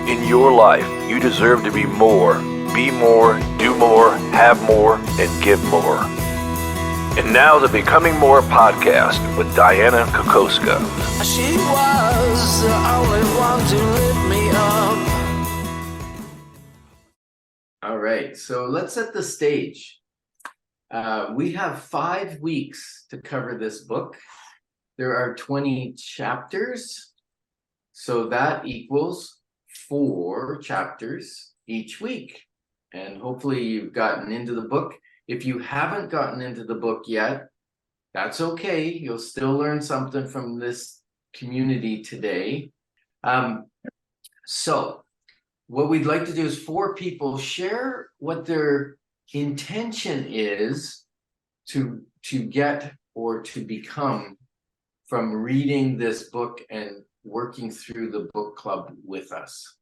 In your life, you deserve to be more, do more, have more, and give more. And now the Becoming More podcast with Dianna Kokoszka. She was the only one to lift me up. All right, so let's set the stage. We have 5 weeks to cover this book. There are 20 chapters, so that equals 4 chapters each week. And hopefully you've gotten into the book. If you haven't gotten into the book yet, that's okay. You'll still learn something from this community today. So what we'd like to do is 4 people share what their intention is to get or to become from reading this book and working through the book club with us.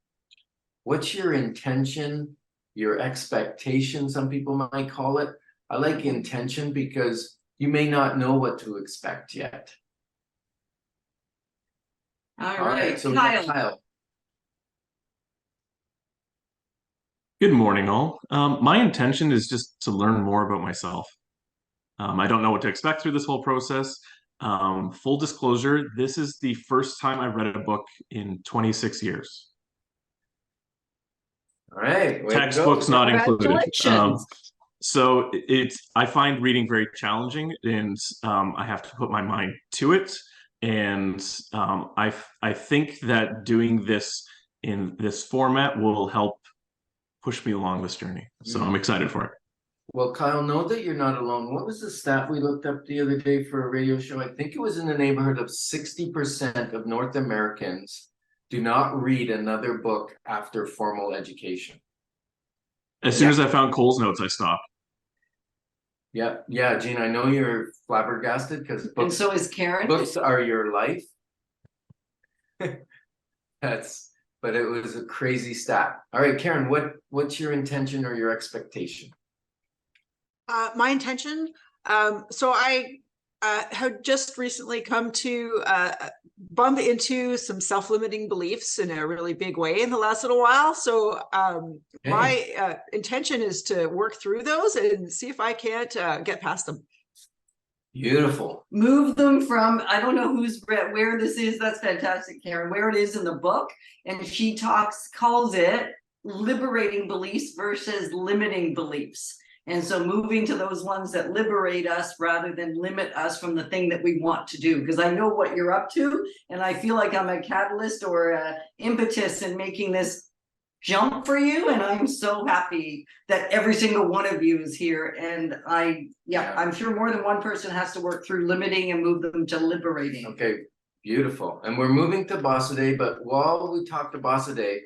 What's your intention, your expectation, some people might call it? I like intention because you may not know what to expect yet. All right, so we got Kyle. Good morning, all. My intention is just to learn more about myself. I don't know what to expect through this whole process. Full disclosure, this is the first time I've read a book in 26 years. All right. Textbooks not included. Congratulations. So I find reading very challenging, and I have to put my mind to it. And I think that doing this in this format will help push me along this journey. So I'm excited for it. Well, Kyle, know that you're not alone. What was the stat we looked up the other day for a radio show? I think it was in the neighborhood of 60% of North Americans do not read another book after formal education. As soon as I found Cole's notes, I stopped. Yeah, Gene, I know you're flabbergasted because And so is Karen. books are your life. But it was a crazy stat. All right, Karen, what's your intention or your expectation? My intention, so I have just recently come to bump into some self-limiting beliefs in a really big way in the last little while. So my intention is to work through those and see if I can't get past them. Beautiful. Move them from, I don't know where this is. That's fantastic, Karen, where it is in the book. And she calls it liberating beliefs versus limiting beliefs. And so moving to those ones that liberate us rather than limit us from the thing that we want to do. Because I know what you're up to, and I feel like I'm a catalyst or an impetus in making this jump for you. And I'm so happy that every single one of you is here. And I'm sure more than one person has to work through limiting and move them to liberating. Okay, beautiful. And we're moving to Bossa Day, but while we talk to Bossa Day,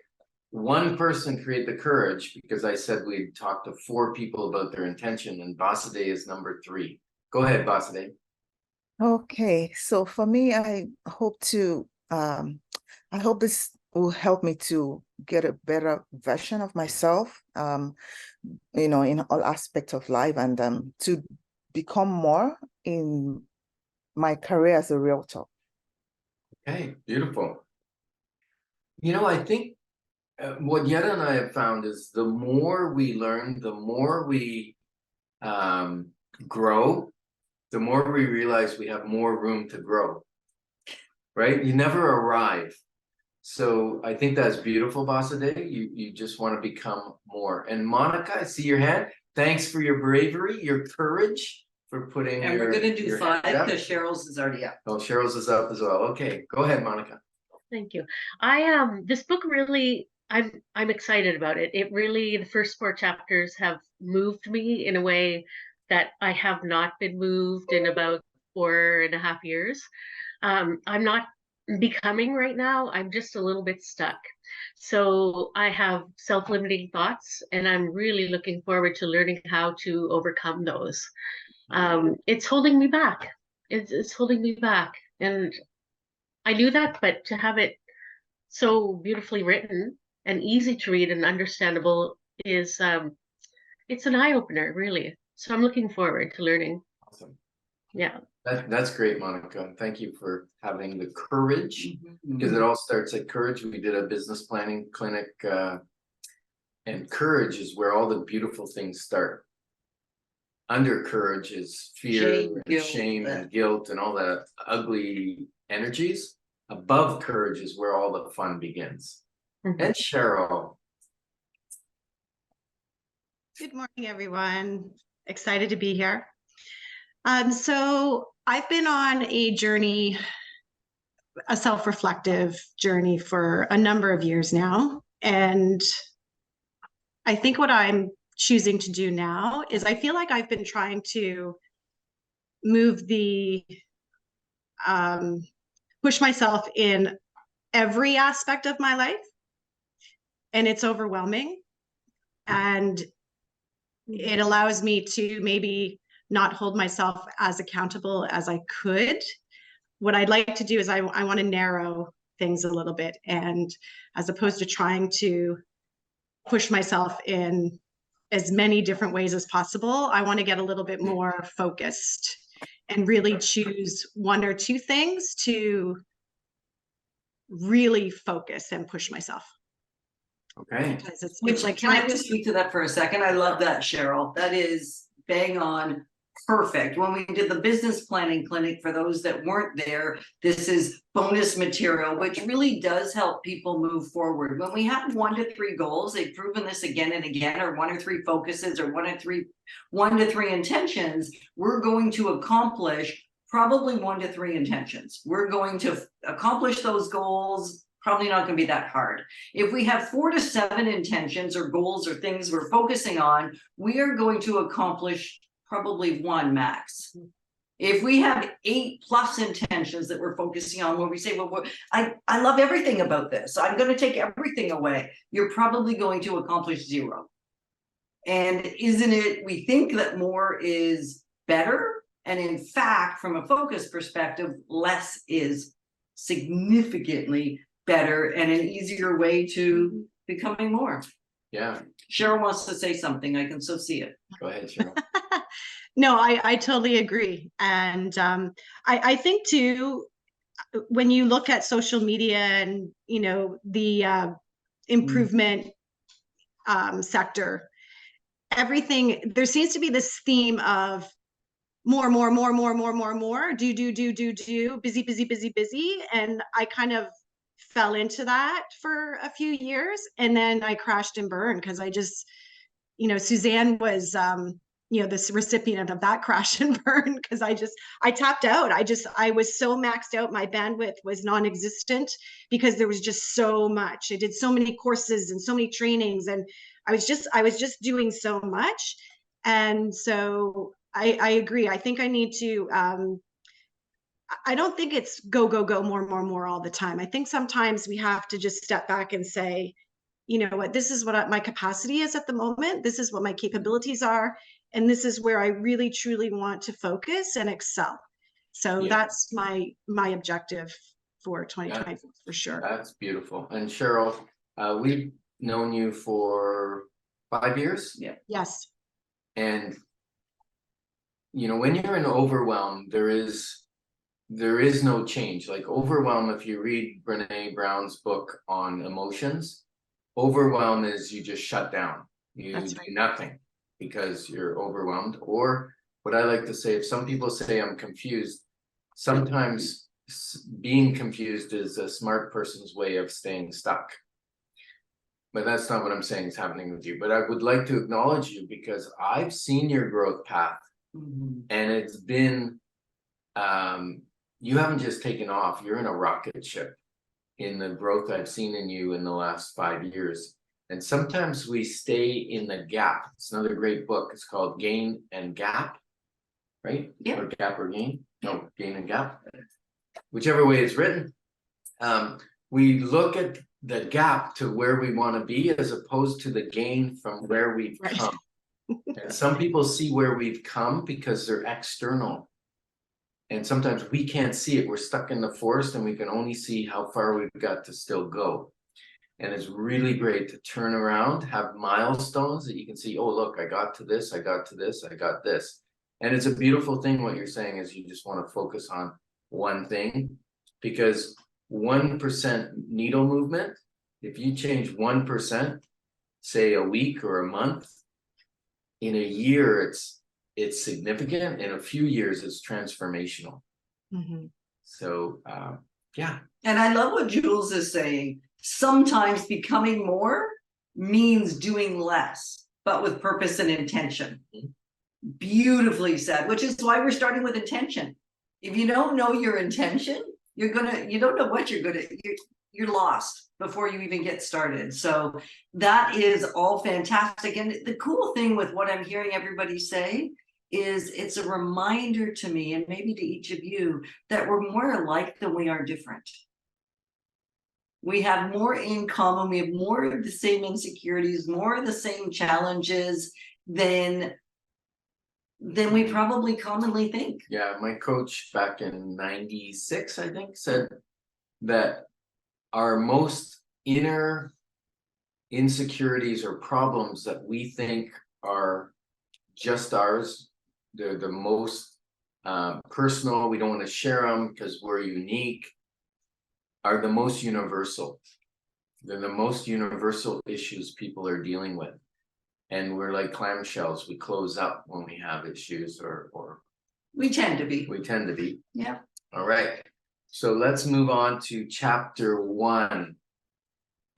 one person create the courage because I said we'd talk to 4 people about their intention, and Bossa Day is number 3. Go ahead, Bossa Day. Okay, so for me, I hope this will help me to get a better version of myself, in all aspects of life, and to become more in my career as a realtor. Okay, beautiful. I think what Yetta and I have found is the more we learn, the more we grow, the more we realize we have more room to grow, right? You never arrive. So I think that's beautiful, Bossa Day. You just want to become more. And Monica, I see your hand. Thanks for your bravery, your courage for putting And we're going to do 5 because Cheryl's is already up. Oh, Cheryl's is up as well. Okay, go ahead, Monica. Thank you. This book really, I'm excited about it. It really, the first 4 chapters have moved me in a way that I have not been moved in about 4.5 years. I'm not becoming right now. I'm just a little bit stuck. So I have self-limiting thoughts, and I'm really looking forward to learning how to overcome those. It's holding me back. It's holding me back. And I knew that, but to have it so beautifully written and easy to read and understandable is it's an eye-opener, really. So I'm looking forward to learning. Awesome. Yeah. That's great, Monica. Thank you for having the courage, Mm-hmm. because it all starts at courage. We did a business planning clinic, and courage is where all the beautiful things start. Under courage is fear Shame, and guilt, shame and guilt and all the ugly energies. Above courage is where all the fun begins. Mhm. And Cheryl, Good morning, everyone. Excited to be here. So I've been on a journey, a self-reflective journey for a number of years now. And I think what I'm choosing to do now is I feel like I've been trying to move push myself in every aspect of my life. And it's overwhelming. And it allows me to maybe not hold myself as accountable as I could. What I'd like to do is I want to narrow things a little bit, and as opposed to trying to push myself in as many different ways as possible, I want to get a little bit more focused and really choose one or two things to really focus and push myself. okay. Because it's Which, like, can I just speak to that for a second? I love that, Cheryl. That is bang on, perfect. When we did the business planning clinic, for those that weren't there, this is bonus material, which really does help people move forward. When we have 1 to 3 goals, they've proven this again and again, or 1 or 3 focuses, or 1 to 3 intentions, we're going to accomplish probably 1 to 3 intentions. We're going to accomplish those goals. Probably not going to be that hard. If we have 4 to 7 intentions or goals or things we're focusing on, we are going to accomplish probably 1 max. If we have 8+ intentions that we're focusing on, where we say, well, I love everything about this, I'm going to take everything away, you're probably going to accomplish 0. And isn't it, we think that more is better. And in fact, from a focus perspective, less is significantly better and an easier way to becoming more. Yeah, Cheryl wants to say something. I can so see it. go ahead, Cheryl. No, I totally agree. And I think too, when you look at social media and, you know, the improvement sector, everything, there seems to be this theme of more, do, busy. And I kind of fell into that for a few years, and then I crashed and burned because I just, you know, Suzanne was you know, this recipient of that crash and burn, because I tapped out. I was so maxed out. My bandwidth was non-existent because there was just so much. I did so many courses and so many trainings, and I was just doing so much. And so I agree. I think I need to I don't think it's go more all the time. I think sometimes we have to just step back and say, you know what, this is what my capacity is at the moment. This is what my capabilities are. And this is where I really, truly want to focus and excel. So that's my objective for 2024 for sure. That's beautiful. And Cheryl, we've known you for 5 years. Yeah. Yes. And, you know, when you're in overwhelm, there is no change. Like overwhelm, if you read Brene Brown's book on emotions, overwhelm is you just shut down. You That's do right. nothing because you're overwhelmed. Or what I like to say, if some people say I'm confused, sometimes being confused is a smart person's way of staying stuck. But that's not what I'm saying is happening with you. But I would like to acknowledge you because I've seen your growth path, and it's been, you haven't just taken off, you're in a rocket ship in the growth I've seen in you in the last 5 years. And sometimes we stay in the gap. It's another great book. It's called Gain and Gap, right? Yeah. Or Gap or Gain? No, Gain and Gap. Whichever way it's written. We look at the gap to where we want to be as opposed to the gain from where we've Right. come. And some people see where we've come because they're external. And sometimes we can't see it. We're stuck in the forest and we can only see how far we've got to still go. And it's really great to turn around, have milestones that you can see, oh, look, I got to this, I got to this, I got this. And it's a beautiful thing. What you're saying is you just want to focus on one thing, because 1% needle movement, if you change 1%, say a week or a month, in a year it's significant. In a few years it's transformational. So yeah. And I love what Jules is saying. Sometimes becoming more means doing less, but with purpose and intention. Beautifully said, which is why we're starting with intention. If you don't know your intention, you don't know what you're lost before you even get started. So that is all fantastic. And the cool thing with what I'm hearing everybody say is it's a reminder to me, and maybe to each of you, that we're more alike than we are different. We have more in common. We have more of the same insecurities, more of the same challenges than we probably commonly think. Yeah, my coach back in 96, I think, said that our most inner insecurities or problems that we think are just ours, they're the most personal, we don't want to share them because we're unique, are the most universal. They're the most universal issues people are dealing with. And we're like clamshells. We close up when we have issues, or we tend to be. Yeah. All right. So let's move on to chapter 1.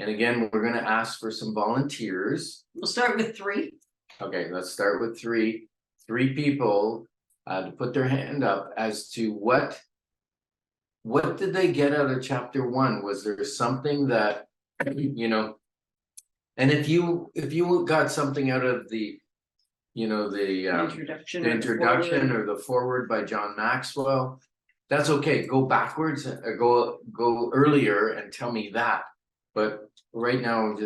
And again, we're going to ask for some volunteers. We'll start with 3. Okay, let's start with 3. 3 people to put their hand up as to what did they get out of chapter 1? Was there something that, you know, and if you got something out of the, you know, the introduction or the foreword by John Maxwell, that's okay. Go backwards, go earlier and tell me that. But right now,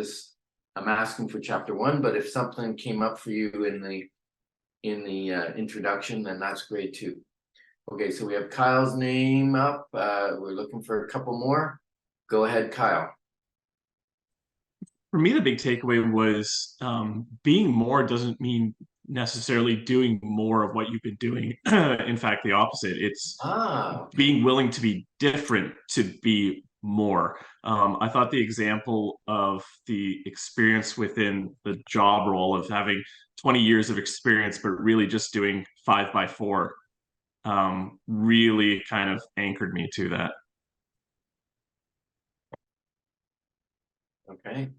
I'm asking for chapter 1. But if something came up for you in the introduction, then that's great too. Okay, so we have Kyle's name up. We're looking for a couple more. Go ahead, Kyle. For me, the big takeaway was being more doesn't mean necessarily doing more of what you've been doing. In fact, the opposite. It's being willing to be different to be more. I thought the example of the experience within the job role of having 20 years of experience, but really just doing 5x4, really kind of anchored me to that. Okay.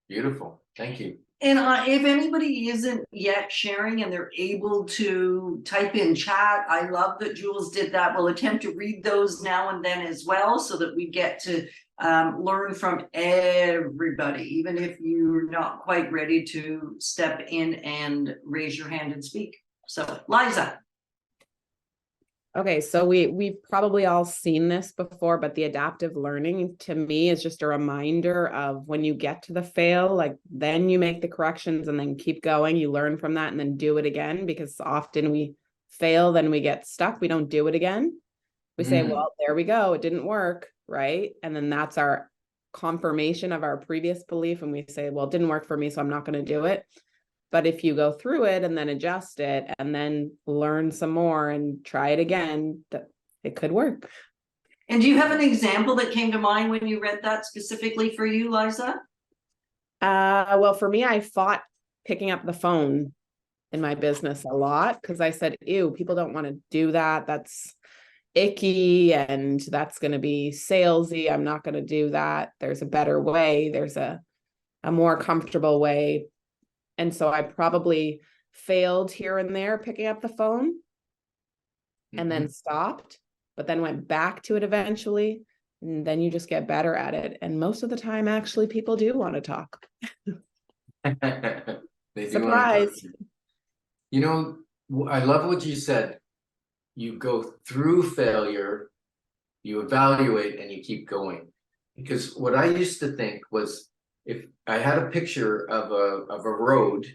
Beautiful. Thank you. And if anybody isn't yet sharing and they're able to type in chat, I love that Jules did that. We'll attempt to read those now and then as well, so that we get to learn from everybody, even if you're not quite ready to step in and raise your hand and speak. So, Liza. Okay, so we've probably all seen this before, but the adaptive learning to me is just a reminder of when you get to the fail, like then you make the corrections and then keep going. You learn from that and then do it again, because often we fail, then we get stuck. We don't do it again. We say, well, there we go. It didn't work, right? And then that's our confirmation of our previous belief. And we say, well, it didn't work for me, so I'm not going to do it. But if you go through it and then adjust it and then learn some more and try it again, it could work. And do you have an example that came to mind when you read that specifically for you, Liza? Well, for me, I fought picking up the phone in my business a lot because I said, ew, people don't want to do that. That's icky and that's going to be salesy. I'm not going to do that. There's a better way. There's a more comfortable way. And so I probably failed here and there picking up the phone and then stopped, but then went back to it eventually. And then you just get better at it. And most of the time, actually, people do want to talk. They Surprise. do. You know, I love what you said. You go through failure, you evaluate, and you keep going. Because what I used to think was, if I had a picture of a road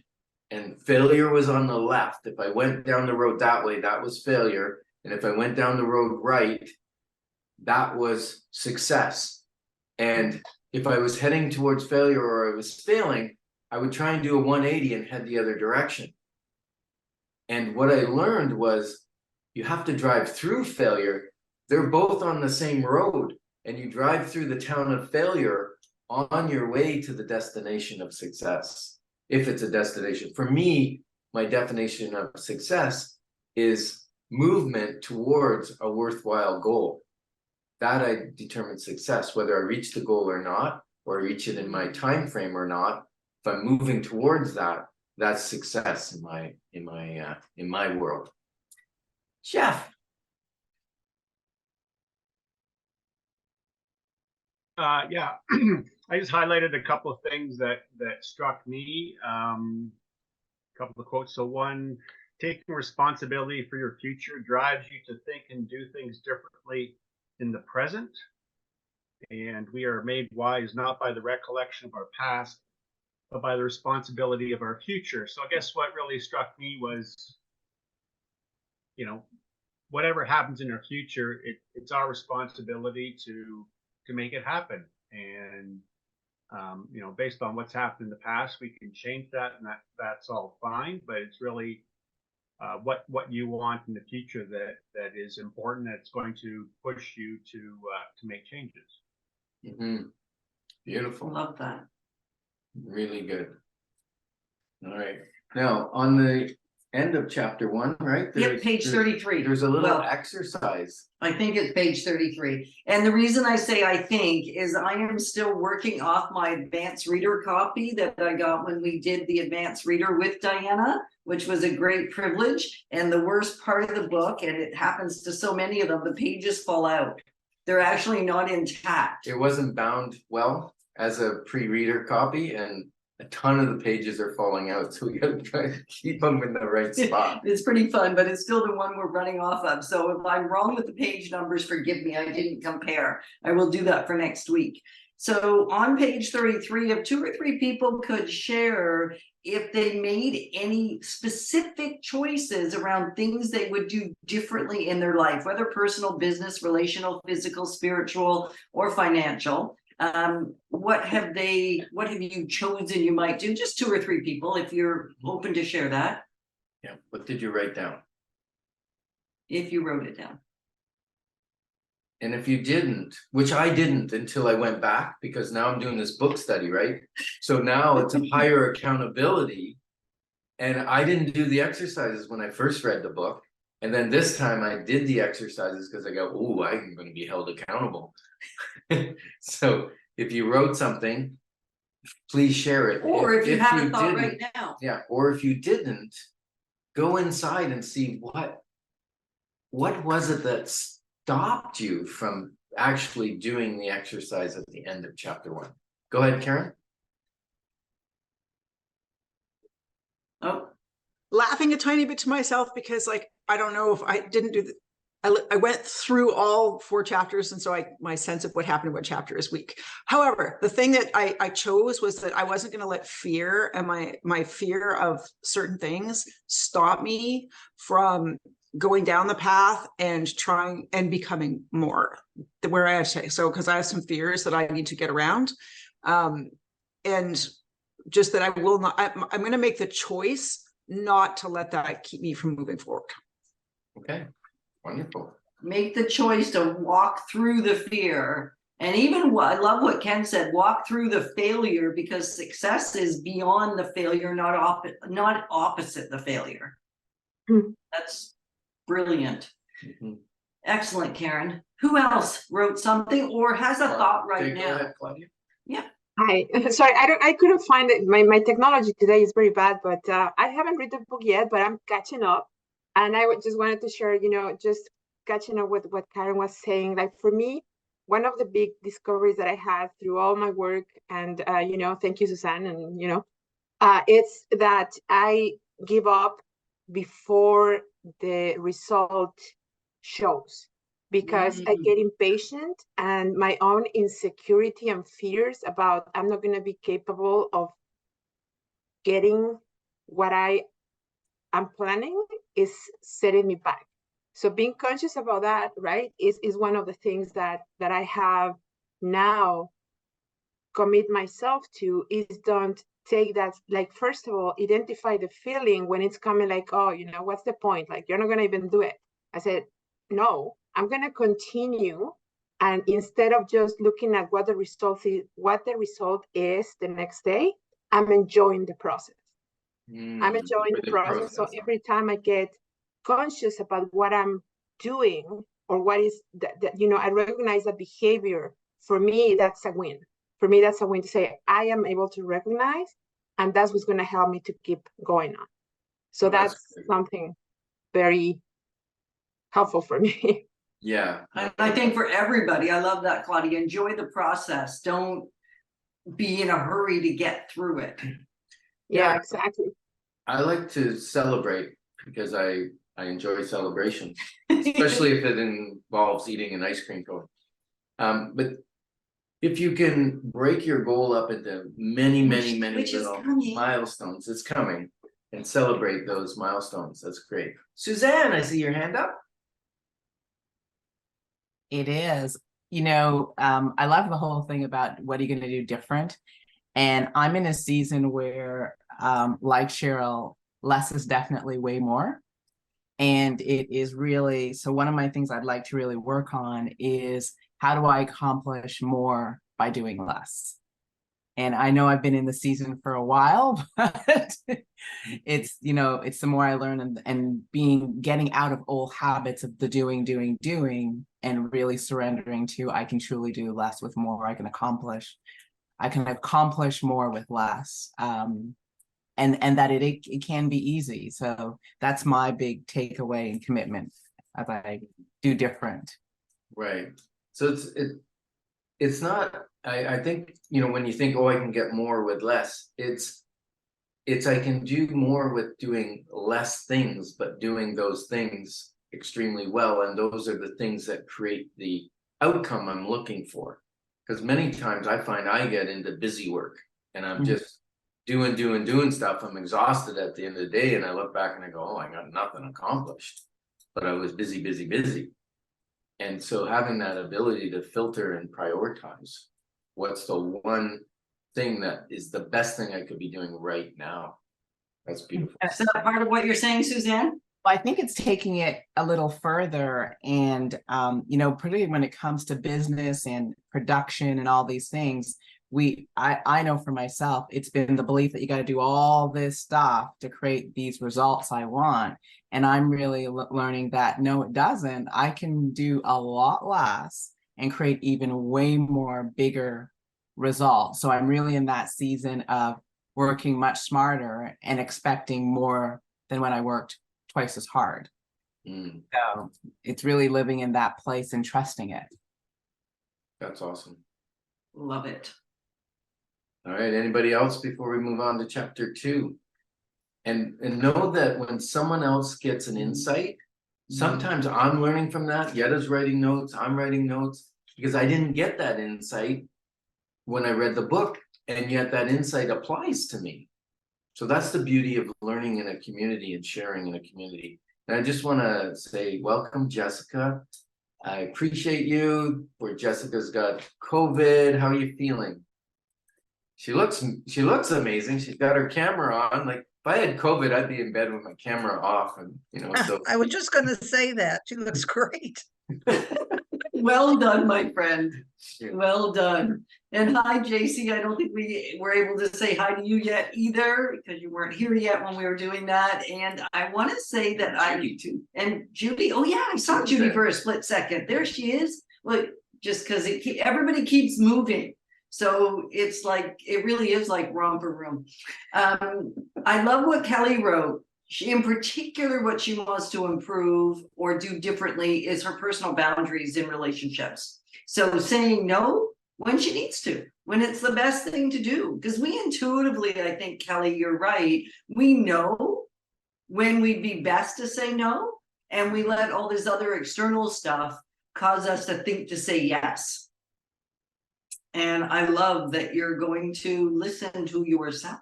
and failure was on the left, if I went down the road that way, that was failure. And if I went down the road right, that was success. And if I was heading towards failure or I was failing, I would try and do a 180 and head the other direction. And what I learned was you have to drive through failure. They're both on the same road, and you drive through the town of failure on your way to the destination of success, if it's a destination. For me, my definition of success is movement towards a worthwhile goal. That I determine success, whether I reach the goal or not, or I reach it in my time frame or not. If I'm moving towards that, that's success in my world. Jeff. Yeah, I just highlighted a couple of things that struck me. A couple of quotes. So one, taking responsibility for your future drives you to think and do things differently in the present. And we are made wise not by the recollection of our past, but by the responsibility of our future. So I guess what really struck me was, you know, whatever happens in our future, it's our responsibility to make it happen. And you know, based on what's happened in the past, we can change that, and that's all fine. But it's really what you want in the future that is important. That's going to push you to make changes. Mm-hmm. Beautiful. Love that. Really good. All right. Now, on the end of chapter 1, right? Yep, page 33. There's a little Well, exercise. I think it's page 33. And the reason I say I think is I am still working off my advanced reader copy that I got when we did the advanced reader with Dianna, which was a great privilege. And the worst part of the book, and it happens to so many of them, the pages fall out. They're actually not intact. It wasn't bound well as a pre-reader copy, and a ton of the pages are falling out. So we got to try to keep them in the right spot. It's pretty fun, but it's still the one we're running off of. So if I'm wrong with the page numbers, forgive me, I didn't compare. I will do that for next week. So on page 33, if 2 or 3 people could share if they made any specific choices around things they would do differently in their life, whether personal, business, relational, physical, spiritual, or financial. What have you chosen you might do? Just 2 or 3 people, if you're open to share that. Yeah. What did you write down? If you wrote it down. And if you didn't, which I didn't until I went back, because now I'm doing this book study, right? So now it's a higher accountability. And I didn't do the exercises when I first read the book. And then this time I did the exercises because I go, oh, I'm going to be held accountable. So if you wrote something, please share it. Or if you have a thought right now. Yeah. Or if you didn't, go inside and see what was it that stopped you from actually doing the exercise at the end of chapter 1. Go ahead, Karen. Oh, Laughing a tiny bit to myself because, like, I don't know if I didn't do the. I went through all 4 chapters, and so my sense of what happened in what chapter is weak. However, the thing that I chose was that I wasn't going to let fear and my fear of certain things stop me from going down the path and trying and becoming more where I say. So, because I have some fears that I need to get around, and just that I will not. I'm going to make the choice not to let that keep me from moving forward. Okay. Wonderful. make the choice to walk through the fear. And even I love what Ken said, walk through the failure, because success is beyond the failure, not opposite the failure. That's brilliant. Excellent, Karen. Who else wrote something or has a thought right now? Ahead, Claudia. Yeah. Hi, sorry, I couldn't find it. My technology today is very bad, but I haven't read the book yet, but I'm catching up. And I just wanted to share, just catching up with what Karen was saying. Like for me, one of the big discoveries that I had through all my work, and thank you, Suzanne, and it's that I give up before the result shows, because I get impatient, and my own insecurity and fears about I'm not going to be capable of getting what I'm planning is setting me back. So being conscious about that, right, is one of the things that I have now commit myself to, is don't take that, like, first of all, identify the feeling when it's coming, like, oh, what's the point? Like, you're not going to even do it. I said, no, I'm going to continue. And instead of just looking at what the result is the next day, I'm enjoying the process. I'm enjoying the process. So every time I get conscious about what I'm doing, or what is that, I recognize that behavior. For me, that's a win. For me, that's a win to say I am able to recognize, and that's what's going to help me to keep going on. So that's something very helpful for me. Yeah. I think for everybody, I love that, Claudia. Enjoy the process. Don't be in a hurry to get through it. Yeah, exactly. I like to celebrate because I enjoy celebration, especially if it involves eating an ice cream cone. But if you can break your goal up into many little milestones, it's coming, and celebrate those milestones. That's great. Suzanne, I see your hand up. It is. I love the whole thing about what are you going to do different. And I'm in a season where, like Cheryl, less is definitely way more. And it is really, so one of my things I'd like to really work on is, how do I accomplish more by doing less? And I know I've been in the season for a while, but it's the more I learn, and getting out of old habits of the doing, and really surrendering to, I can truly do less with more. I can accomplish more with less. And that it can be easy. So that's my big takeaway and commitment as I do different. Right. So it's not, I think, when you think, oh, I can get more with less, it's I can do more with doing less things, but doing those things extremely well. And those are the things that create the outcome I'm looking for. Because many times I find I get into busy work, and I'm just doing stuff. I'm exhausted at the end of the day, and I look back and I go, oh, I got nothing accomplished, but I was busy. And so having that ability to filter and prioritize what's the one thing that is the best thing I could be doing right now. That's beautiful. Is that part of what you're saying, Suzanne? I think it's taking it a little further, and particularly when it comes to business and production and all these things, I know for myself, it's been the belief that you got to do all this stuff to create these results I want. And I'm really learning that no, it doesn't. I can do a lot less and create even way more bigger results. So I'm really in that season of working much smarter and expecting more than when I worked twice as hard. So it's really living in that place and trusting it. That's awesome. Love it. All right, anybody else before we move on to chapter 2? And know that when someone else gets an insight, sometimes I'm learning from that. Yetta's writing notes, I'm writing notes, because I didn't get that insight when I read the book, and yet that insight applies to me. So that's the beauty of learning in a community and sharing in a community. And I just want to say, welcome, Jessica. I appreciate you. Where Jessica's got COVID. How are you feeling? She looks amazing. She's got her camera on. Like, if I had COVID, I'd be in bed with my camera off, and so I was just going to say that. She looks great. Well done, my friend. Well done. And hi, JC. I don't think we were able to say hi to you yet either, because you weren't here yet when we were doing that. And I want to say that Judy too. And Judy, oh yeah, I saw Judy for a split second. There she is. Look, just because everybody keeps moving. So it's like, it really is like romper room. I love what Kelly wrote. In particular, what she wants to improve or do differently is her personal boundaries in relationships. So saying no when she needs to, when it's the best thing to do. Because we intuitively, I think, Kelly, you're right. We know when we'd be best to say no, and we let all this other external stuff cause us to think to say yes. And I love that you're going to listen to yourself.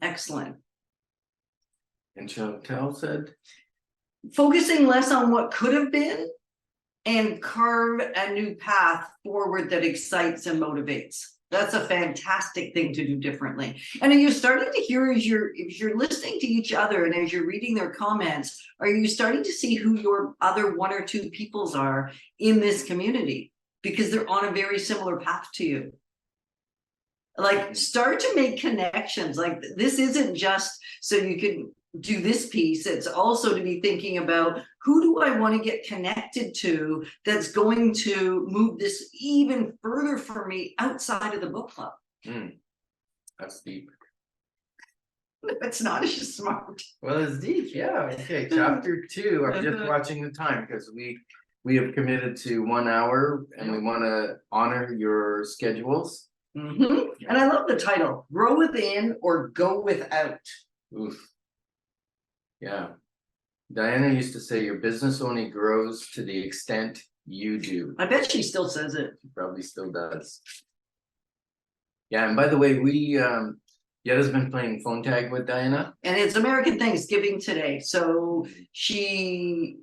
Excellent. And Chantel said, focusing less on what could have been and carve a new path forward that excites and motivates. That's a fantastic thing to do differently. And are you starting to hear as you're listening to each other and as you're reading their comments, are you starting to see who your other one or two peoples are in this community? Because they're on a very similar path to you. Like, start to make connections. Like, this isn't just so you can do this piece. It's also to be thinking about, who do I want to get connected to that's going to move this even further for me outside of the book club? That's deep. It's not as smart. Well, it's deep. Yeah. Okay. Chapter 2. I'm just watching the time because we have committed to 1 hour and we want to honor your schedules. And I love the title, Grow Within or Go Without. Oof. Yeah. Dianna used to say your business only grows to the extent you do. I bet she still says it. She probably still does. Yeah, and by the way, Yetta's been playing phone tag with Dianna. And it's American Thanksgiving today. So she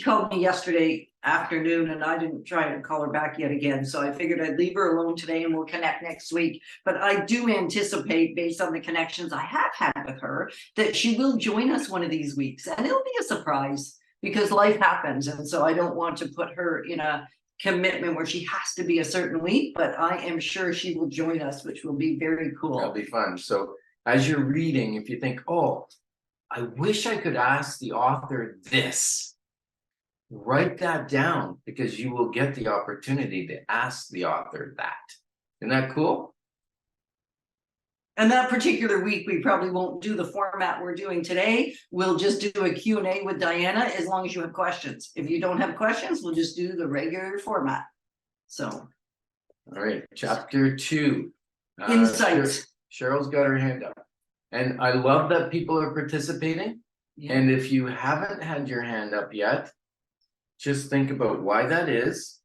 called me yesterday afternoon and I didn't try to call her back yet again. So I figured I'd leave her alone today and we'll connect next week. But I do anticipate, based on the connections I have had with her, that she will join us one of these weeks. And it'll be a surprise because life happens. And so I don't want to put her in a commitment where she has to be a certain week, but I am sure she will join us, which will be very cool. That'll be fun. So as you're reading, if you think, oh, I wish I could ask the author this, write that down because you will get the opportunity to ask the author that. Isn't that cool? And that particular week, we probably won't do the format we're doing today. We'll just do a Q&A with Dianna as long as you have questions. If you don't have questions, we'll just do the regular format. So. All right, chapter 2. Insights. Cheryl's got her hand up. And I love that people are participating. Yeah. And if you haven't had your hand up yet, just think about why that is.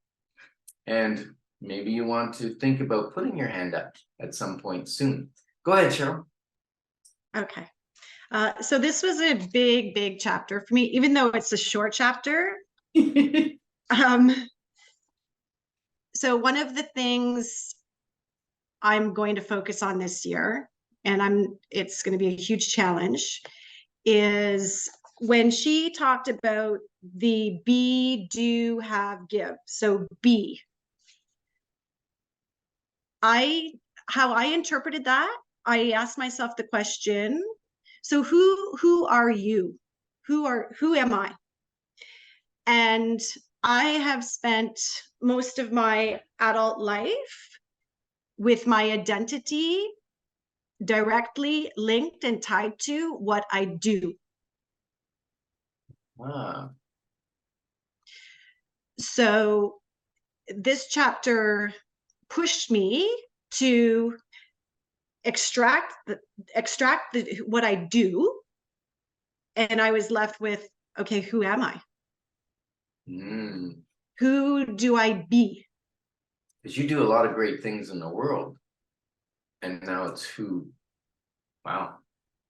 And maybe you want to think about putting your hand up at some point soon. Go ahead, Cheryl. Okay. So this was a big chapter for me, even though it's a short chapter. So one of the things I'm going to focus on this year, and it's going to be a huge challenge, is when she talked about the be, do, have, give. So be. How I interpreted that, I asked myself the question, so who are you? Who am I? And I have spent most of my adult life with my identity directly linked and tied to what I do. Wow. So this chapter pushed me to extract what I do, and I was left with, okay, who am I? Who do I be? Because you do a lot of great things in the world, and now it's who. Wow,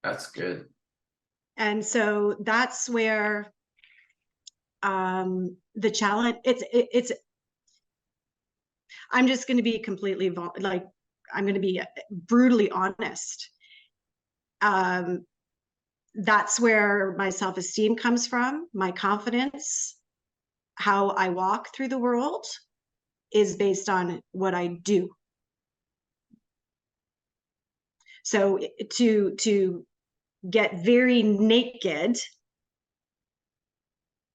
that's good. And so that's where the challenge. It's. I'm just going to be completely I'm going to be brutally honest. That's where my self-esteem comes from, my confidence, how I walk through the world is based on what I do. So to get very naked,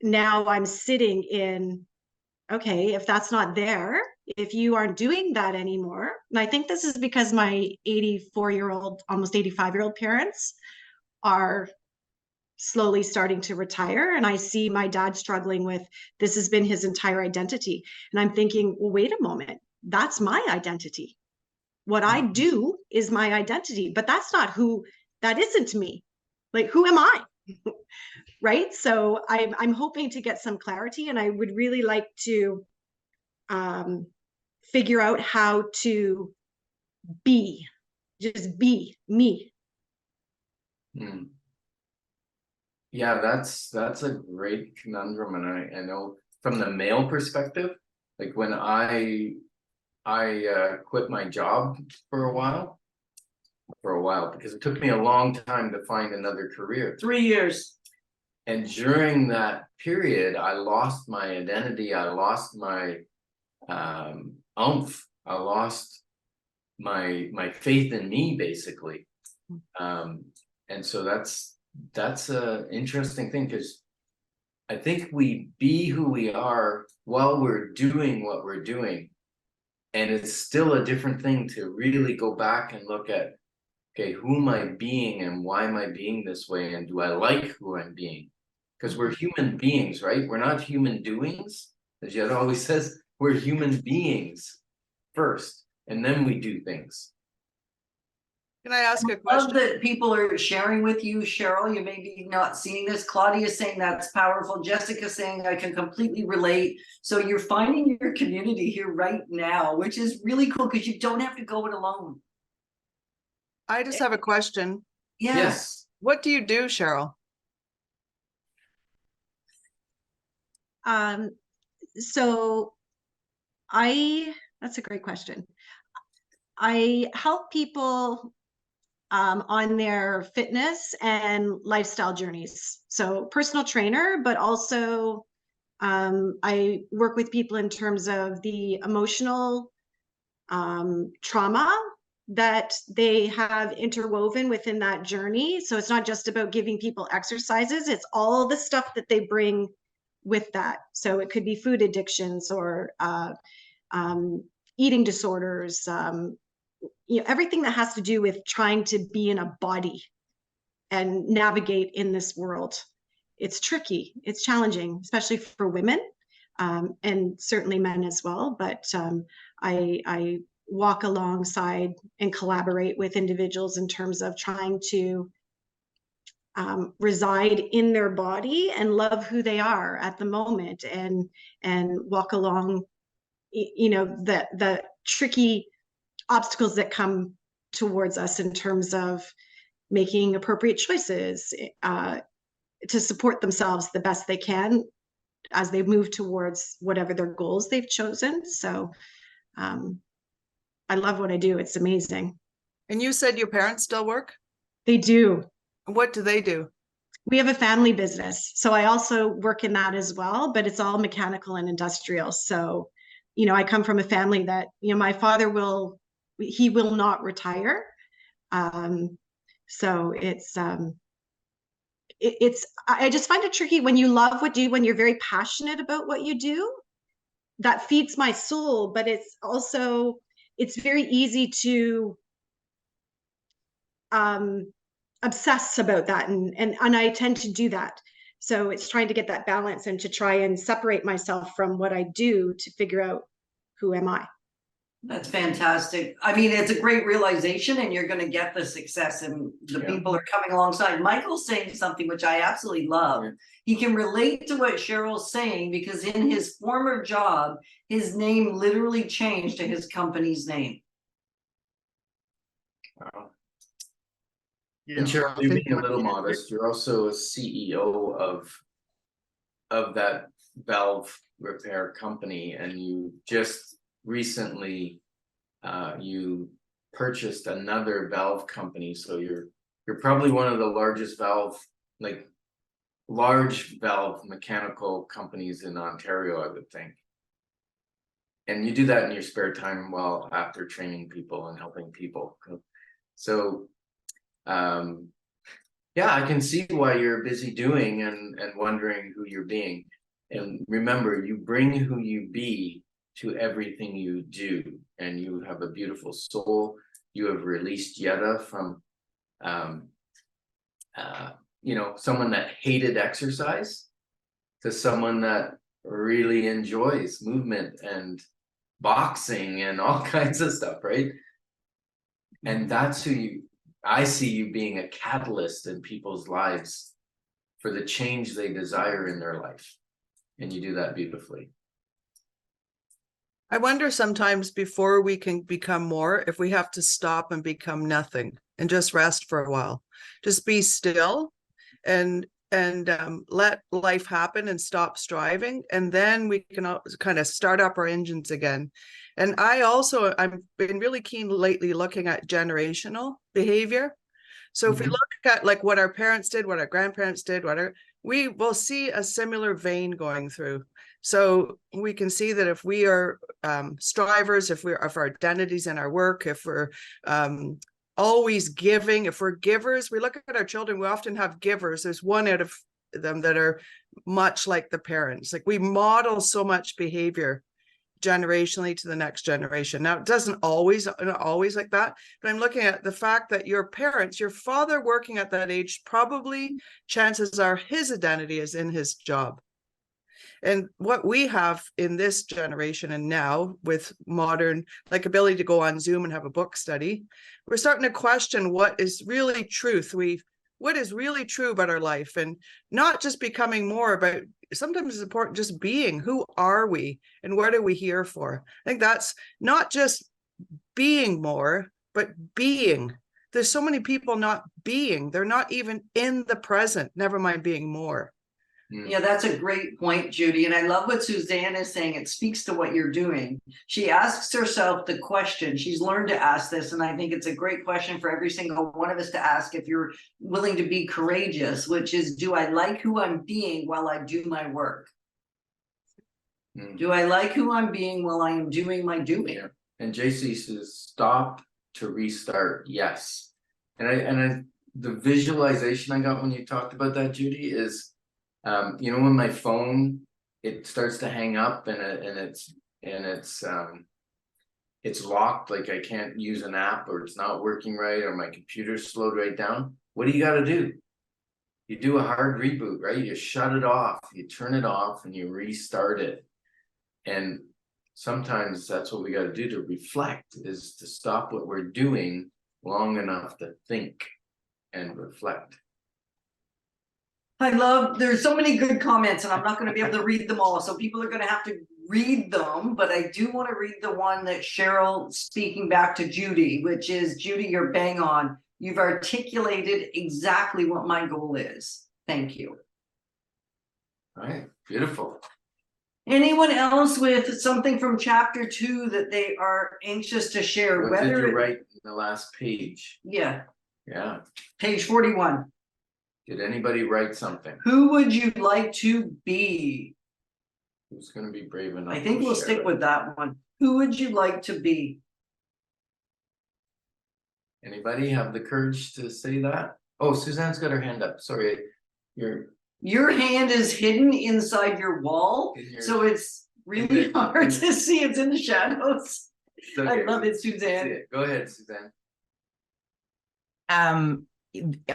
now I'm sitting in, okay, if that's not there, if you aren't doing that anymore, and I think this is because my 84-year-old, almost 85-year-old parents are slowly starting to retire. And I see my dad struggling with, this has been his entire identity. And I'm thinking, well, wait a moment, that's my identity. What I do is my identity, but that's not who, that isn't me. Like, who am I? Right? So I'm hoping to get some clarity, and I would really like to figure out how to just be me. Yeah, that's a great conundrum, and I know from the male perspective, like when I I quit my job for a while. Because it took me a long time to find another career. 3 years. And during that period, I lost my identity. I lost my oomph. I lost my faith in me, basically. And so that's a interesting thing, because I think we be who we are while we're doing what we're doing. And it's still a different thing to really go back and look at, okay, who am I being and why am I being this way? And do I like who I'm being? Because we're human beings, right? We're not human doings. As Yet always says, we're human beings first, and then we do things. Can I ask a I love question? that people are sharing with you, Cheryl. You may be not seeing this. Claudia saying that's powerful. Jessica saying I can completely relate. So you're finding your community here right now, which is really cool because you don't have to go it alone. I just have a question. Yes. What do you do, Cheryl? So that's a great question. I help people on their fitness and lifestyle journeys. So personal trainer, but also I work with people in terms of the emotional trauma that they have interwoven within that journey. So it's not just about giving people exercises, it's all the stuff that they bring with that. So it could be food addictions or eating disorders, everything that has to do with trying to be in a body and navigate in this world. It's tricky, it's challenging, especially for women, and certainly men as well. But I walk alongside and collaborate with individuals in terms of trying to reside in their body and love who they are at the moment, and walk along, the tricky obstacles that come towards us in terms of making appropriate choices to support themselves the best they can as they move towards whatever their goals they've chosen. So I love what I do. It's amazing. And you said your parents still work? They do. What do they do? We have a family business. So I also work in that as well, but it's all mechanical and industrial. So, I come from a family that, my father will not retire. So I just find it tricky when you love what you do, when you're very passionate about what you do, that feeds my soul, but it's very easy to obsess about that. And I tend to do that. So it's trying to get that balance and to try and separate myself from what I do to figure out who am I. That's fantastic. I mean, it's a great realization, and you're going to get the success, and the people are coming alongside. Michael's saying something which I absolutely love. He can relate to what Cheryl's saying because in his former job, his name literally changed to his company's name. Wow. And Cheryl, you're being a little modest. You're also a CEO of that valve repair company, and you just recently you purchased another valve company. So you're probably one of the largest large valve mechanical companies in Ontario, I would think. And you do that in your spare time while after training people and helping people. So yeah, I can see why you're busy doing and wondering who you're being. And remember, you bring who you be to everything you do, and you have a beautiful soul. You have released Yetta from someone that hated exercise to someone that really enjoys movement and boxing and all kinds of stuff, right? And that's I see you being a catalyst in people's lives for the change they desire in their life, and you do that beautifully. I wonder sometimes before we can become more, if we have to stop and become nothing and just rest for a while, just be still and let life happen and stop striving. And then we can kind of start up our engines again And I've been really keen lately looking at generational behavior. So if we look at like what our parents did, what our grandparents did, we will see a similar vein going through. So we can see that if we are strivers, if our identities in our work, if we're always giving, if we're givers, we look at our children, we often have givers. There's one out of them that are much like the parents. Like we model so much behavior generationally to the next generation. Now, it doesn't always like that, but I'm looking at the fact that your parents, your father working at that age, probably chances are his identity is in his job. And what we have in this generation and now with modern, like ability to go on Zoom and have a book study, we're starting to question what is really truth. What is really true about our life, and not just becoming more about, sometimes it's important just being, who are we and what are we here for? I think that's not just being more, but being. There's so many people not being, they're not even in the present, never mind being more. Yeah, that's a great point, Judy. And I love what Suzanne is saying. It speaks to what you're doing. She asks herself the question. She's learned to ask this. And I think it's a great question for every single one of us to ask if you're willing to be courageous, which is, do I like who I'm being while I do my work? Do I like who I'm being while I am doing my doing? And JC says, stop to restart. Yes. And the visualization I got when you talked about that, Judy, is when my phone, it starts to hang up and it's locked, like I can't use an app, or it's not working right, or my computer's slowed right down. What do you got to do? You do a hard reboot, right? You shut it off, you turn it off, and you restart it. And sometimes that's what we got to do to reflect, is to stop what we're doing long enough to think and reflect. There's so many good comments, and I'm not going to be able to read them all. So people are going to have to read them, but I do want to read the one that Cheryl speaking back to Judy, which is, Judy, you're bang on. You've articulated exactly what my goal is. Thank you. All right, beautiful. Anyone else with something from chapter 2 that they are anxious to share? What did you write in the last page? Yeah. Page 41. Did anybody write something? Who would you like to be? Who's going to be brave enough? I think we'll stick with that one. Who would you like to be? Anybody have the courage to say that? Oh, Suzanne's got her hand up. Sorry, your hand is hidden inside your wall, so it's really hard to see. It's in the shadows. Okay. I love it, Suzanne. Go ahead, Suzanne.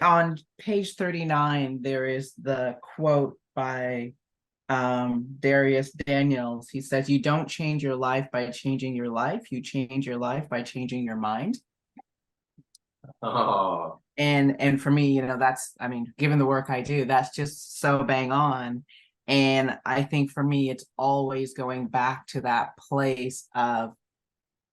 On page 39, there is the quote by Darius Daniels. He says, you don't change your life by changing your life. You change your life by changing your mind. Oh. And for me, that's, given the work I do, that's just so bang on. And I think for me, it's always going back to that place of,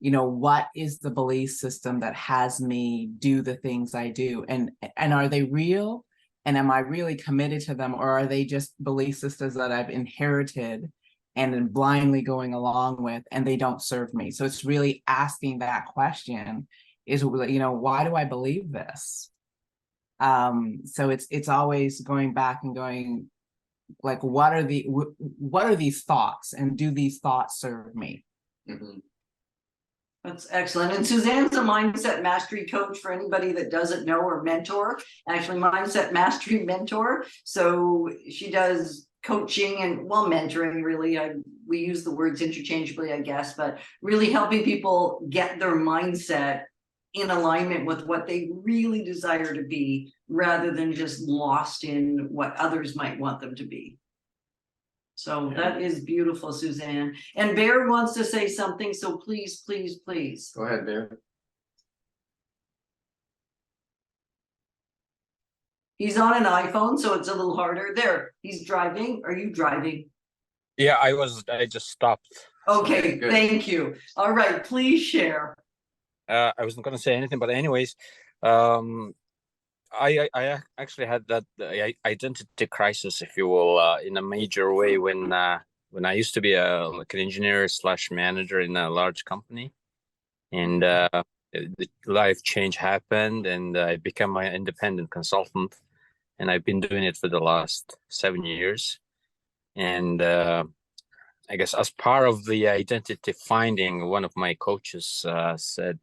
what is the belief system that has me do the things I do? And are they real? And am I really committed to them? Or are they just belief systems that I've inherited and then blindly going along with, and they don't serve me? So it's really asking that question is, why do I believe this? So it's always going back and going, like, what are these thoughts, and do these thoughts serve me? Mm-hmm. That's excellent. And Suzanne's a mindset mastery coach for anybody that doesn't know, or mentor, actually mindset mastery mentor. So she does coaching and mentoring, really. We use the words interchangeably, I guess, but really helping people get their mindset in alignment with what they really desire to be, rather than just lost in what others might want them to be. So that is beautiful, Suzanne. And Bear wants to say something, so please, please, please. Go ahead, Bear. He's on an iPhone, so it's a little harder. There, he's driving. Are you driving? Yeah, I just stopped. Okay, thank you. All right, please share. I wasn't going to say anything, but anyways, I actually had that identity crisis, if you will, in a major way when when I used to be like an engineer slash manager in a large company, and the life change happened, and I became an independent consultant, and I've been doing it for the last 7 years. And I guess as part of the identity finding, one of my coaches said,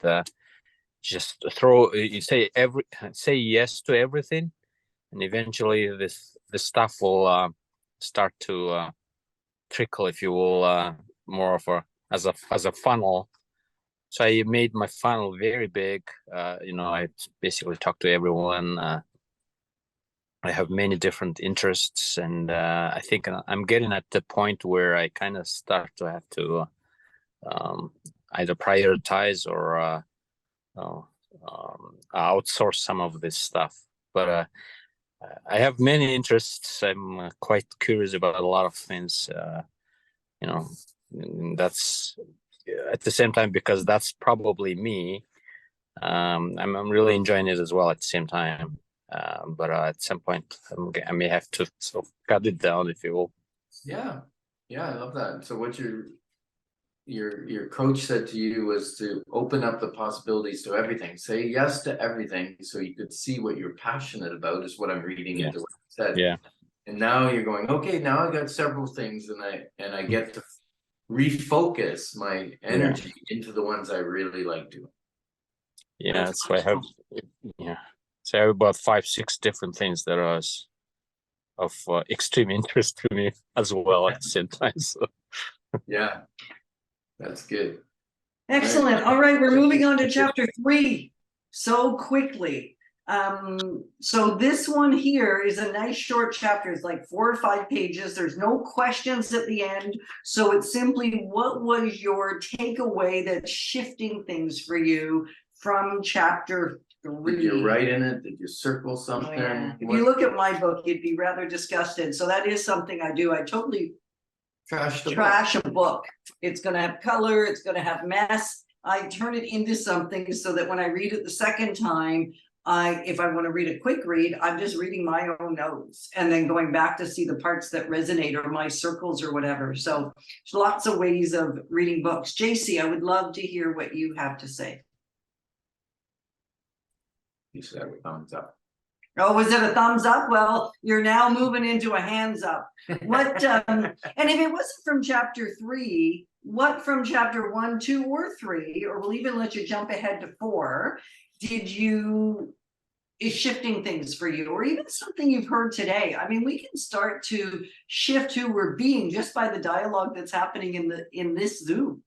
just say yes to everything, and eventually the stuff will start to trickle, if you will, more of as a funnel. So I made my funnel very big. I basically talk to everyone. I have many different interests, and I think I'm getting at the point where I kind of start to have to either prioritize or outsource some of this stuff. But I have many interests. I'm quite curious about a lot of things. And that's at the same time, because that's probably me. I'm really enjoying it as well at the same time. But at some point, I may have to sort of cut it down, if you will. Yeah, I love that. So what your coach said to you was to open up the possibilities to everything. Say yes to everything, so you could see what you're passionate about. Is what I'm reading into what you said. Yeah. And now you're going, okay, now I got several things, and I get to refocus my energy into the ones I really like doing. Yeah, that's why I have. Yeah. So I have about 5-6 different things that are of extreme interest to me as well at the same time. So yeah, that's good. Excellent. All right, we're moving on to chapter 3 so quickly. So this one here is a nice short chapter. It's like 4 or 5 pages. There's no questions at the end. So it's simply, what was your takeaway that's shifting things for you from chapter 3? Did you write in it? Did you circle something? Oh, yeah. If you look at my book, you'd be rather disgusted. So that is something I do. I totally trash a book. It's going to have color. It's going to have mess. I turn it into something so that when I read it the second time, if I want to read a quick read, I'm just reading my own notes and then going back to see the parts that resonate or my circles or whatever. So there's lots of ways of reading books. JC, I would love to hear what you have to say. You said a thumbs up. Oh, was it a thumbs up? Well, you're now moving into a hands up. What and if it wasn't from chapter 3, what from chapter 1, 2, or 3, or we'll even let you jump ahead to 4, is shifting things for you, or even something you've heard today? I mean, we can start to shift who we're being just by the dialogue that's happening in this Zoom.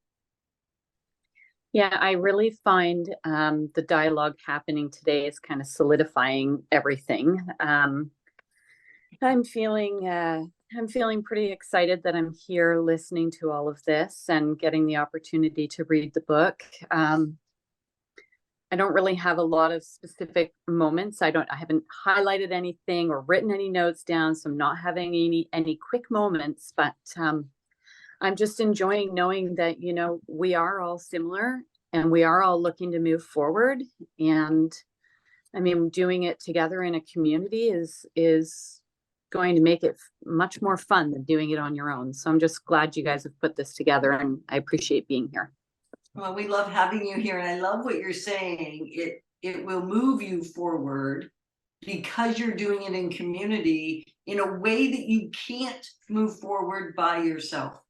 Yeah, I really find the dialogue happening today is kind of solidifying everything. I'm feeling pretty excited that I'm here listening to all of this and getting the opportunity to read the book. I don't really have a lot of specific moments. I haven't highlighted anything or written any notes down, so I'm not having any quick moments, but I'm just enjoying knowing that, we are all similar and we are all looking to move forward. And I mean, doing it together in a community is going to make it much more fun than doing it on your own. So I'm just glad you guys have put this together, and I appreciate being here. Well, we love having you here, and I love what you're saying. It will move you forward because you're doing it in community in a way that you can't move forward by yourself.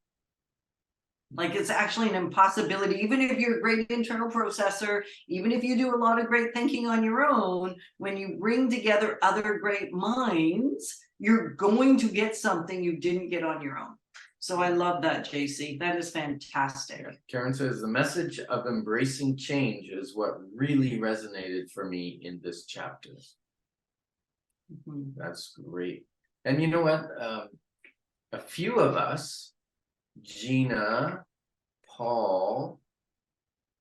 Like, it's actually an impossibility. Even if you're a great internal processor, even if you do a lot of great thinking on your own, when you bring together other great minds, you're going to get something you didn't get on your own. So I love that, JC. That is fantastic. Karen says the message of embracing change is what really resonated for me in this chapter. That's great. And you know what? A few of us, Gina, Paul,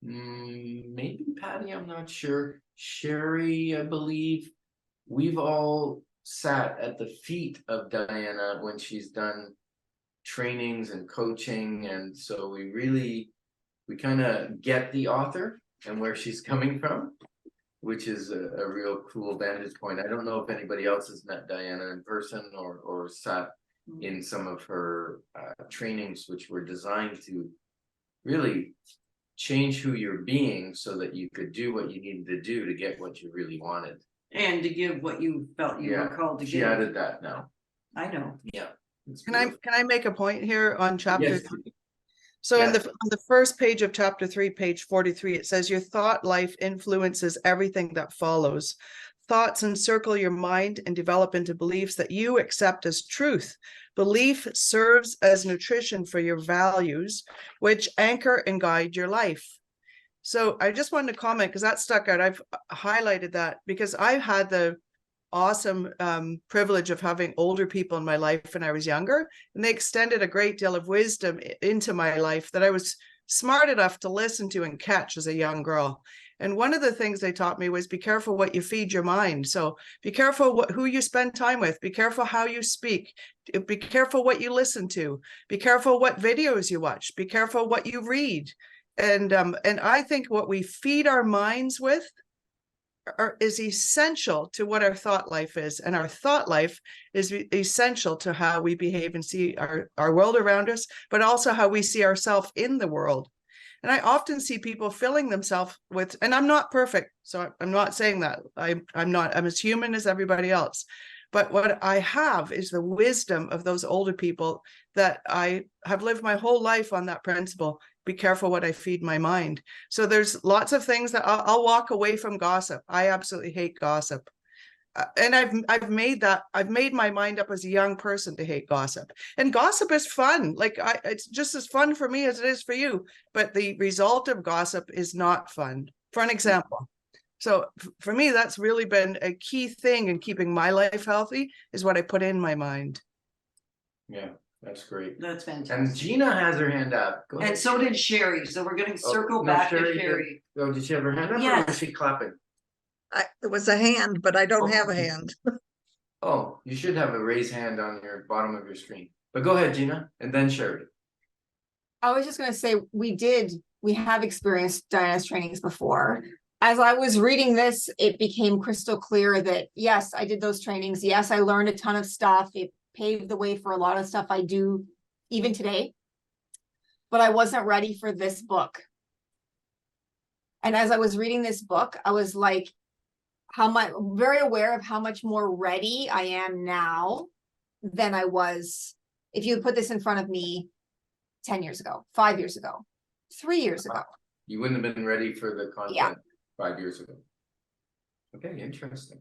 maybe Patty, I'm not sure, Sherry, I believe, we've all sat at the feet of Dianna when she's done trainings and coaching, and so we kind of get the author and where she's coming from, which is a real cool vantage point. I don't know if anybody else has met Dianna in person or sat in some of her trainings, which were designed to really change who you're being so that you could do what you needed to do to get what you really wanted. And to give what you felt you were called to she give. added that now. I know. Yeah. Can I make a point here on chapter Yes. 3? So on the first page of chapter 3, page 43, it says your thought life influences everything that follows. Thoughts encircle your mind and develop into beliefs that you accept as truth. Belief serves as nutrition for your values, which anchor and guide your life. So I just wanted to comment because that stuck out. I've highlighted that because I've had the awesome privilege of having older people in my life when I was younger, and they extended a great deal of wisdom into my life that I was smart enough to listen to and catch as a young girl. And one of the things they taught me was be careful what you feed your mind. So be careful who you spend time with, be careful how you speak, be careful what you listen to, be careful what videos you watch, be careful what you read. And I think what we feed our minds with is essential to what our thought life is, and our thought life is essential to how we behave and see our world around us, but also how we see ourselves in the world. And I often see people filling themselves with, and I'm not perfect, so I'm not saying that I'm as human as everybody else, but what I have is the wisdom of those older people that I have lived my whole life on that principle. Be careful what I feed my mind. So there's lots of things that I'll walk away from gossip. I absolutely hate gossip. And I've made my mind up as a young person to hate gossip. And gossip is fun. Like it's just as fun for me as it is for you. But the result of gossip is not fun. For an example. So for me, that's really been a key thing in keeping my life healthy is what I put in my mind. Yeah. That's great. That's fantastic. And Gina has her hand up. Go and ahead. so did Sherry. So we're going to circle no, back Sherry to Sherry. Did she have her hand up or Yes. was she clapping? It was a hand, but I don't have a hand. Oh, you should have a raised hand on your bottom of your screen. But go ahead, Gina, and then Sherry. I was just going to say, we have experienced Dianna's trainings before. As I was reading this, it became crystal clear that, yes, I did those trainings. Yes, I learned a ton of stuff. It paved the way for a lot of stuff I do even today. But I wasn't ready for this book. And as I was reading this book, I was like, very aware of how much more ready I am now than I was if you put this in front of me 10 years ago, 5 years ago, 3 years ago. You wouldn't have been ready for the content 5 years ago. Okay, interesting.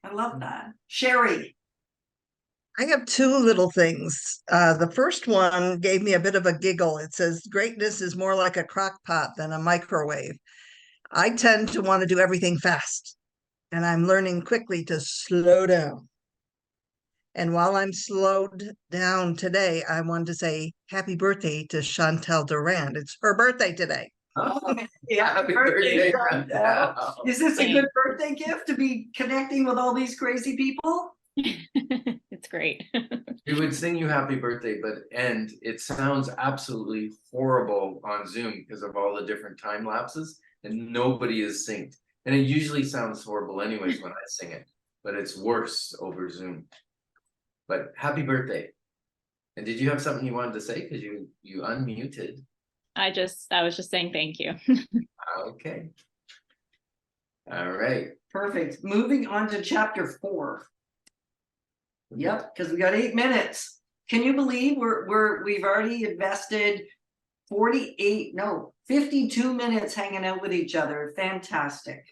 I love that. Sherry. I have two little things. The first one gave me a bit of a giggle. It says, greatness is more like a crock pot than a microwave. I tend to want to do everything fast, and I'm learning quickly to slow down. And while I'm slowed down today, I wanted to say happy birthday to Chantel Durand. It's her birthday today. Oh, yeah, happy birthday, Chantel. Is this a good birthday gift to be connecting with all these crazy people? It's great. We would sing you happy birthday, but it sounds absolutely horrible on Zoom because of all the different time lapses and nobody is synced. And it usually sounds horrible anyways when I sing it, but it's worse over Zoom. But happy birthday. And did you have something you wanted to say? Because you unmuted. I was just saying thank you. Okay. All right. Perfect. Moving on to chapter 4. Yep, because we got 8 minutes. Can you believe we've already invested 52 minutes hanging out with each other? Fantastic.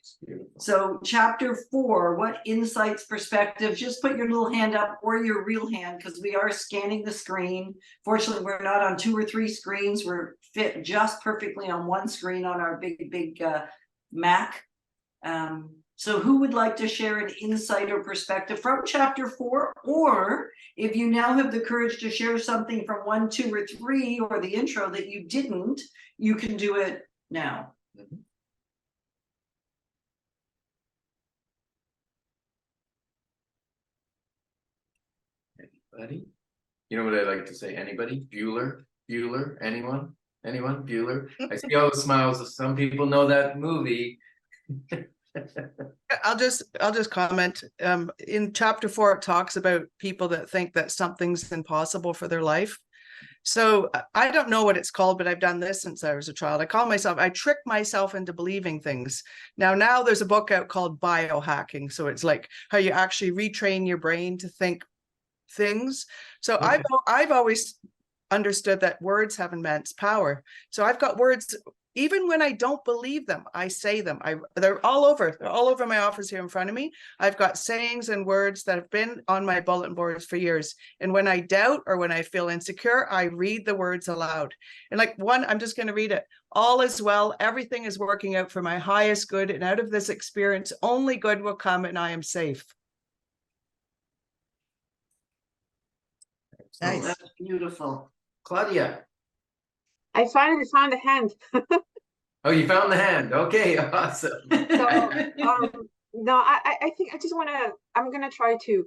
So chapter 4, what insights, perspectives? Just put your little hand up or your real hand because we are scanning the screen. Fortunately, we're not on 2 or 3 screens. We're fit just perfectly on one screen on our big Mac. So who would like to share an insight or perspective from chapter 4? Or if you now have the courage to share something from 1, 2, or 3 or the intro that you didn't, you can do it now. Anybody? You know what I like to say? Anybody? Bueller? Anyone? Bueller? I see all the smiles. Some people know that movie. I'll just comment. In chapter 4, it talks about people that think that something's impossible for their life. So I don't know what it's called, but I've done this since I was a child. I trick myself into believing things. Now there's a book out called Biohacking. So it's like how you actually retrain your brain to think things. So Okay. I've always understood that words have immense power. So I've got words, even when I don't believe them, I say them. They're all over. They're all over my office here in front of me. I've got sayings and words that have been on my bulletin boards for years. And when I doubt or when I feel insecure, I read the words aloud. And like one, I'm just going to read it. All is well. Everything is working out for my highest good. And out of this experience, only good will come, and I am safe. Nice. That's beautiful. Claudia. I finally found a hand. Oh, you found the hand. Okay, awesome. So no, I think I just I'm gonna try to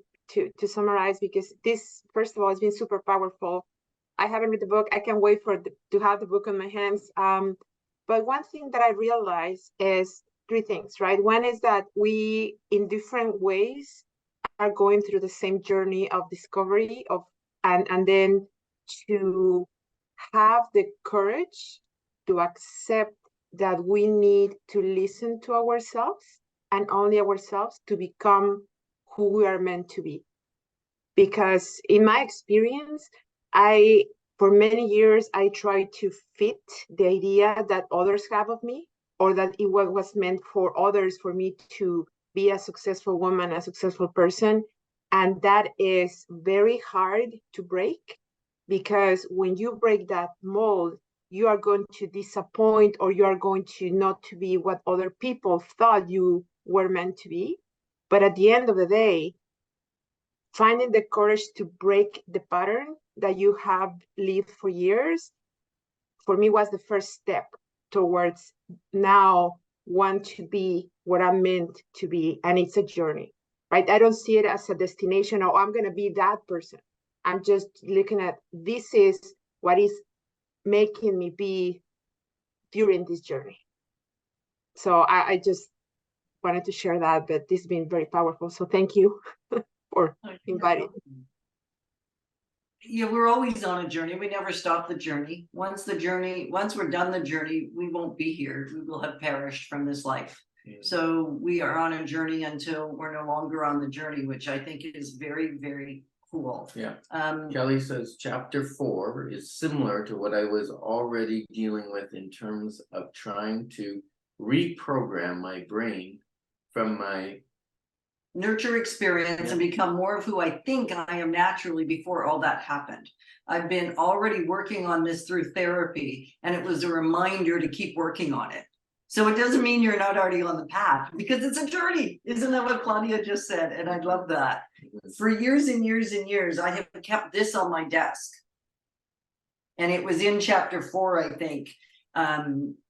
summarize, because this, first of all, has been super powerful. I haven't read the book. I can't wait to have the book on my hands. But one thing that I realized is 3 things, right? One is that we, in different ways, are going through the same journey of discovery and then to have the courage to accept that we need to listen to ourselves and only ourselves to become who we are meant to be. Because in my experience, for many years, I tried to fit the idea that others have of me, or that it was meant for others for me to be a successful woman, a successful person. And that is very hard to break, because when you break that mold, you are going to disappoint, or you are going to not to be what other people thought you were meant to be. But at the end of the day, finding the courage to break the pattern that you have lived for years, for me, was the first step towards now want to be what I'm meant to be. And it's a journey, right? I don't see it as a destination, or I'm going to be that person. I'm just looking at, this is what is making me be during this journey. So I just wanted to share that, but this has been very powerful. So thank you for inviting. Yeah, we're always on a journey. We never stop the journey. Once we're done the journey, we won't be here. We will have perished from this life. Yeah. So we are on a journey until we're no longer on the journey, which I think is very, very cool. Yeah. Kelly says chapter 4 is similar to what I was already dealing with in terms of trying to reprogram my brain from my nurture experience and become more of who I think I am naturally before all that happened. I've been already working on this through therapy, and it was a reminder to keep working on it. So it doesn't mean you're not already on the path, because it's a journey. Isn't that what Claudia just said? And I love that. For years and years and years, I have kept this on my desk. And it was in chapter 4, I think.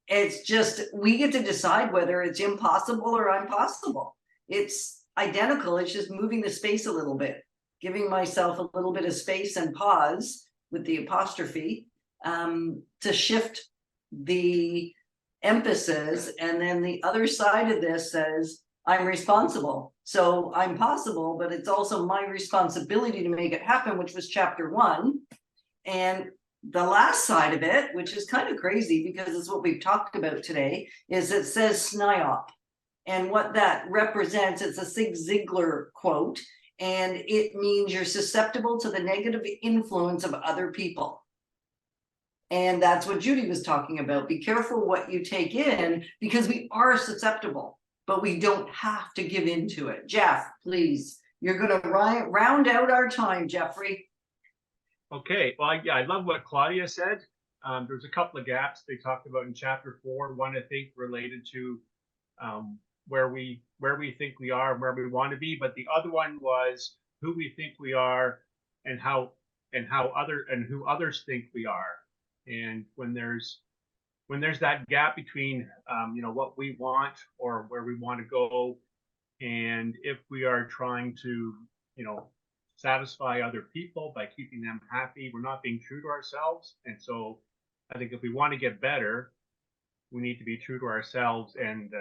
It's just, we get to decide whether it's impossible or impossible. It's identical. It's just moving the space a little bit, giving myself a little bit of space and pause with the apostrophe to shift the emphasis. And then the other side of this says, I'm responsible. So I'm possible, but it's also my responsibility to make it happen, which was chapter 1. And the last side of it, which is kind of crazy because it's what we've talked about today, is it says SNIOP. And what that represents, it's a Zig Ziglar quote, and it means you're susceptible to the negative influence of other people. And that's what Judy was talking about. Be careful what you take in, because we are susceptible, but we don't have to give into it. Jeff, please, you're going to round out our time, Jeffrey. Okay, well, yeah, I love what Claudia said. There's a couple of gaps they talked about in chapter 4. One, I think, related to where we think we are and where we want to be, but the other one was who we think we are and who others think we are. And when there's that gap between what we want or where we want to go, and if we are trying to satisfy other people by keeping them happy, we're not being true to ourselves. And so I think if we want to get better, we need to be true to ourselves and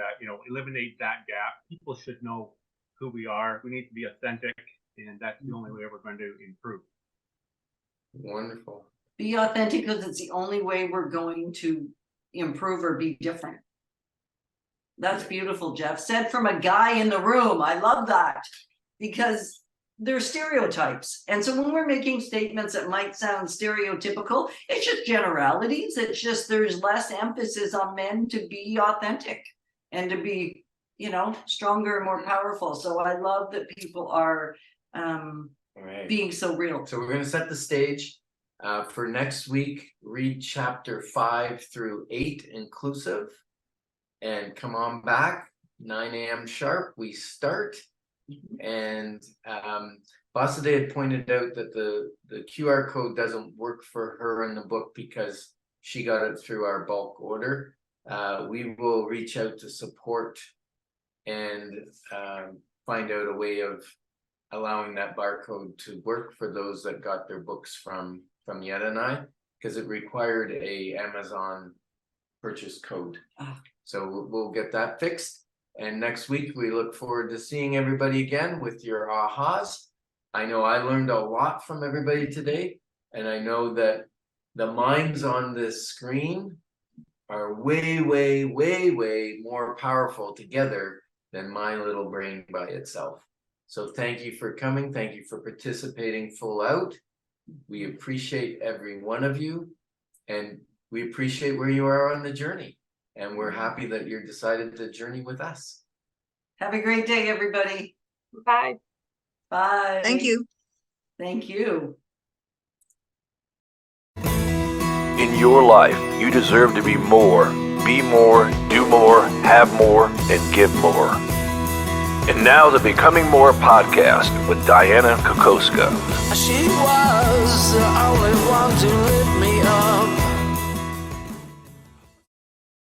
eliminate that gap. People should know who we are. We need to be authentic, and that's the only way we're going to improve. Wonderful. Be authentic because it's the only way we're going to improve or be different. That's beautiful, Jeff. Said from a guy in the room. I love that because they're stereotypes. And so when we're making statements that might sound stereotypical, it's just generalities. It's just there's less emphasis on men to be authentic and to be, stronger and more powerful. So I love that people are being so real. So we're going to set the stage for next week. Read chapter 5 through 8 inclusive. And come on back, 9 a.m. sharp, we start. And Basade had pointed out that the QR code doesn't work for her in the book because she got it through our bulk order. We will reach out to support and find out a way of allowing that barcode to work for those that got their books from Yetta and I, because it required a Amazon purchase code. So we'll get that fixed. And next week, we look forward to seeing everybody again with your ahas. I know I learned a lot from everybody today. And I know that the minds on this screen are way, way, way, way more powerful together than my little brain by itself. So thank you for coming. Thank you for participating full out. We appreciate every one of you. And we appreciate where you are on the journey. And we're happy that you're decided to journey with us. Have a great day, everybody. Bye. Bye. Thank you. Thank you. In your life, you deserve to be more, do more, have more, and give more. And now the Becoming More podcast with Dianna Kokoszka. She was the only one to lift me up.